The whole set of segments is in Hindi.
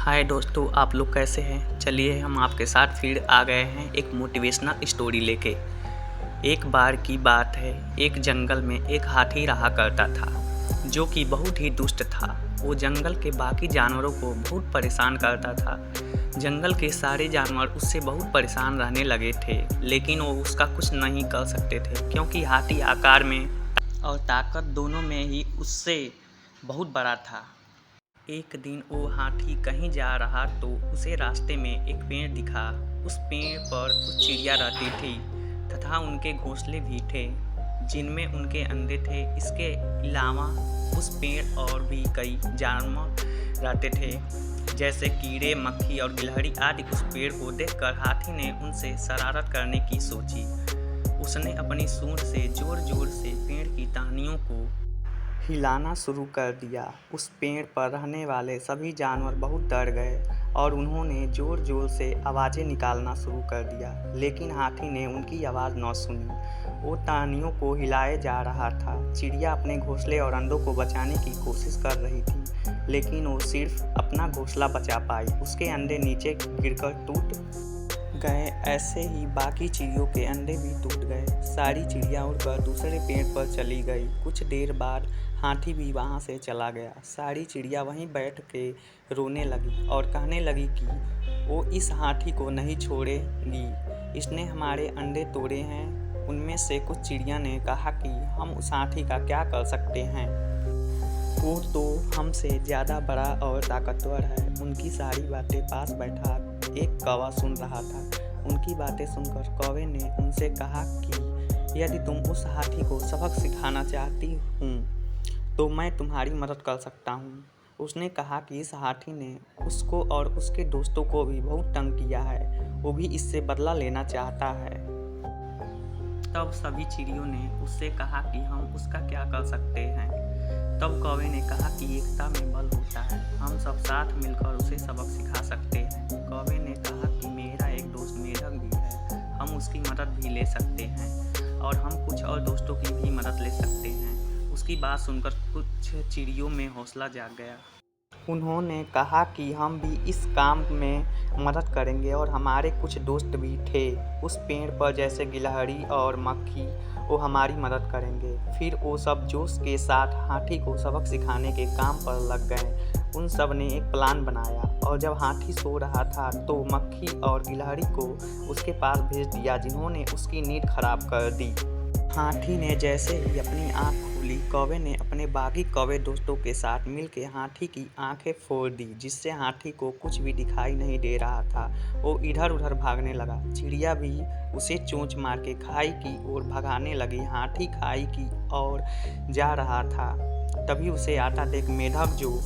हाय दोस्तों, आप लोग कैसे हैं। चलिए हम आपके साथ फिर आ गए हैं एक मोटिवेशनल स्टोरी लेके। एक बार की बात है, एक जंगल में एक हाथी रहा करता था जो कि बहुत ही दुष्ट था। वो जंगल के बाकी जानवरों को बहुत परेशान करता था। जंगल के सारे जानवर उससे बहुत परेशान रहने लगे थे, लेकिन वो उसका कुछ नहीं कर सकते थे क्योंकि हाथी आकार में और ताकत दोनों में ही उससे बहुत बड़ा था। एक दिन वो हाथी कहीं जा रहा तो उसे रास्ते में एक पेड़ दिखा। उस पेड़ पर कुछ चिड़िया रहती थी तथा उनके घोंसले भी थे जिनमें उनके अंडे थे। इसके अलावा उस पेड़ और भी कई जानवर रहते थे जैसे कीड़े, मक्खी और गिलहरी आदि। उस पेड़ को देखकर हाथी ने उनसे शरारत करने की सोची। उसने अपनी सूंड से जोर जोर से पेड़ की टहनियों को हिलाना शुरू कर दिया। उस पेड़ पर रहने वाले सभी जानवर बहुत डर गए और उन्होंने ज़ोर ज़ोर से आवाज़ें निकालना शुरू कर दिया, लेकिन हाथी ने उनकी आवाज़ न सुनी। वो टहनियों को हिलाए जा रहा था। चिड़िया अपने घोंसले और अंडों को बचाने की कोशिश कर रही थी, लेकिन वो सिर्फ अपना घोंसला बचा पाई। उसके अंडे नीचे गिरकर टूट गए। ऐसे ही बाकी चिड़ियों के अंडे भी टूट गए। सारी चिड़िया उड़कर दूसरे पेड़ पर चली गई। कुछ देर बाद हाथी भी वहाँ से चला गया। सारी चिड़िया वहीं बैठ के रोने लगी और कहने लगी कि वो इस हाथी को नहीं छोड़ेगी, इसने हमारे अंडे तोड़े हैं। उनमें से कुछ चिड़िया ने कहा कि हम उस हाथी का क्या कर सकते हैं, वो तो हमसे ज़्यादा बड़ा और ताकतवर है। उनकी सारी बातें पास बैठा एक कौवा सुन रहा था। उनकी बातें सुनकर कौवे ने उनसे कहा कि यदि तुम उस हाथी को सबक सिखाना चाहती हूँ तो मैं तुम्हारी मदद कर सकता हूँ। उसने कहा कि इस हाथी ने उसको और उसके दोस्तों को भी बहुत तंग किया है, वो भी इससे बदला लेना चाहता है। तब सभी चिड़ियों ने उससे कहा कि हम उसका क्या कर सकते हैं। तब कौवे ने कहा कि एकता में बल होता है, हम सब साथ मिलकर उसे सबक सिखा सकते हैं। कौवे ने कहा कि मेरा एक दोस्त मेढक भी है, हम उसकी मदद भी ले सकते हैं और हम कुछ और दोस्तों की भी मदद ले सकते हैं। उसकी बात सुनकर कुछ चिड़ियों में हौसला जाग गया। उन्होंने कहा कि हम भी इस काम में मदद करेंगे और हमारे कुछ दोस्त भी थे उस पेड़ पर जैसे गिलहरी और मक्खी, वो हमारी मदद करेंगे। फिर वो सब जोश के साथ हाथी को सबक सिखाने के काम पर लग गए। उन सब ने एक प्लान बनाया और जब हाथी सो रहा था तो मक्खी और गिलहरी को उसके पास भेज दिया, जिन्होंने उसकी नींद खराब कर दी। हाथी ने जैसे ही अपनी आँख खोली, कौवे ने अपने बाकी कौवे दोस्तों के साथ मिलकर हाथी की आंखें फोड़ दी, जिससे हाथी को कुछ भी दिखाई नहीं दे रहा था। वो इधर उधर भागने लगा। चिड़िया भी उसे चोंच मार के खाई की ओर भगाने लगी। हाथी खाई की ओर जा रहा था, तभी उसे आता देख मेढक जो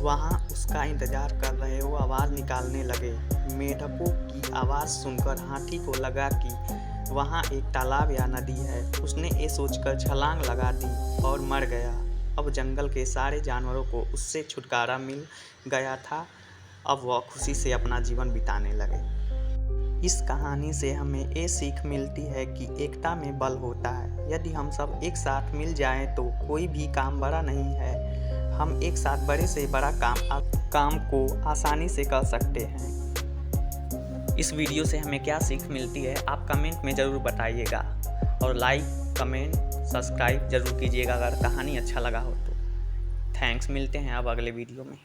वहाँ उसका इंतजार कर रहे वो आवाज़ निकालने लगे। मेढकों की आवाज़ सुनकर हाथी को लगा कि वहाँ एक तालाब या नदी है। उसने ये सोचकर छलांग लगा दी और मर गया। अब जंगल के सारे जानवरों को उससे छुटकारा मिल गया था। अब वह खुशी से अपना जीवन बिताने लगे। इस कहानी से हमें ये सीख मिलती है कि एकता में बल होता है। यदि हम सब एक साथ मिल जाएं तो कोई भी काम बड़ा नहीं है। हम एक साथ बड़े से बड़ा काम को आसानी से कर सकते हैं। इस वीडियो से हमें क्या सीख मिलती है आप कमेंट में ज़रूर बताइएगा और लाइक, कमेंट, सब्सक्राइब ज़रूर कीजिएगा अगर कहानी अच्छा लगा हो तो। थैंक्स, मिलते हैं अब अगले वीडियो में।